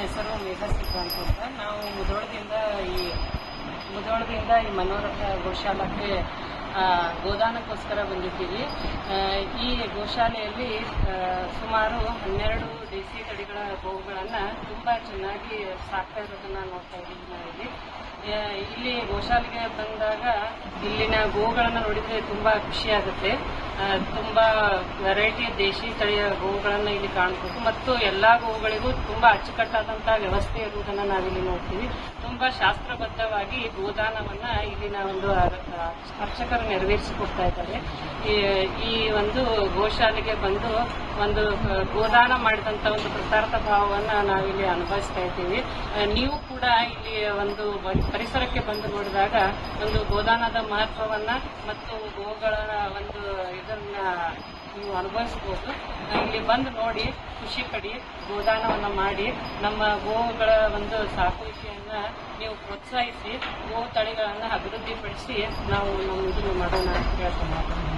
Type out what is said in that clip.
ಹೆಸರು ಮೇಘಸಿದ್ಧಾಂತ ಅಂತ. ನಾವು ಮುಧೋಳದಿಂದ ಈ ಮನೋರಥ ಗೋಶಾಲಕ್ಕೆ ಗೋದಾನಕ್ಕೋಸ್ಕರ ಬಂದಿದ್ದೀವಿ. ಈ ಗೋಶಾಲೆಯಲ್ಲಿ ಸುಮಾರು 12 ದೇಸಿ ತಳಿಗಳ ಗೋವುಗಳನ್ನು ತುಂಬ ಚೆನ್ನಾಗಿ ಸಾಕ್ತಾ ಇರೋದನ್ನು ನೋಡ್ತಾ ಇದ್ದೀವಿ ನಾವಿಲ್ಲಿ. ಇಲ್ಲಿ ಗೋಶಾಲೆಗೆ ಬಂದಾಗ ಇಲ್ಲಿನ ಗೋವುಗಳನ್ನು ನೋಡಿದರೆ ತುಂಬ ಖುಷಿಯಾಗುತ್ತೆ. ತುಂಬ ವೆರೈಟಿ ದೇಶಿ ತಳಿಯ ಗೋವುಗಳನ್ನು ಇಲ್ಲಿ ಕಾಣಬಹುದು ಮತ್ತು ಎಲ್ಲ ಗೋವುಗಳಿಗೂ ತುಂಬ ಅಚ್ಚುಕಟ್ಟಾದಂಥ ವ್ಯವಸ್ಥೆ ಇರುವುದನ್ನು ನಾವಿಲ್ಲಿ ನೋಡ್ತೀವಿ. ತುಂಬ ಶಾಸ್ತ್ರಬದ್ಧವಾಗಿ ಗೋದಾನವನ್ನು ಇಲ್ಲಿನ ಒಂದು ಅರ್ಚಕರು ನೆರವೇರಿಸಿಕೊಡ್ತಾ ಇದ್ದಾರೆ. ಈ ಒಂದು ಗೋಶಾಲೆಗೆ ಬಂದು ಒಂದು ಗೋದಾನ ಮಾಡಿದಂಥ ಒಂದು ಕೃತಾರ್ಥ ಭಾವವನ್ನು ನಾವಿಲ್ಲಿ ಅನುಭವಿಸ್ತಾ ಇದ್ದೀವಿ. ನೀವು ಕೂಡ ಇಲ್ಲಿ ಒಂದು ಪರಿಸರಕ್ಕೆ ಬಂದು ನೋಡಿದಾಗ ಒಂದು ಗೋದಾನದ ಮಹತ್ವವನ್ನು ಮತ್ತು ಗೋಗಳ ಒಂದು ಇದನ್ನ ನೀವು ಅನುಭವಿಸ್ಬೋದು. ಇಲ್ಲಿ ಬಂದು ನೋಡಿ ಖುಷಿ ಪಡಿ, ಗೋದಾನವನ್ನು ಮಾಡಿ ನಮ್ಮ ಗೋವುಗಳ ಒಂದು ಸಾಕುವಿಕೆಯನ್ನು ನೀವು ಪ್ರೋತ್ಸಾಹಿಸಿ ಗೋ ತಳಿಗಳನ್ನು ಅಭಿವೃದ್ಧಿಪಡಿಸಿ ನಾವು ನಮ್ಮ ಇದನ್ನು ಮಾಡೋಣ ಅಂತ ಹೇಳ್ತೇನೆ.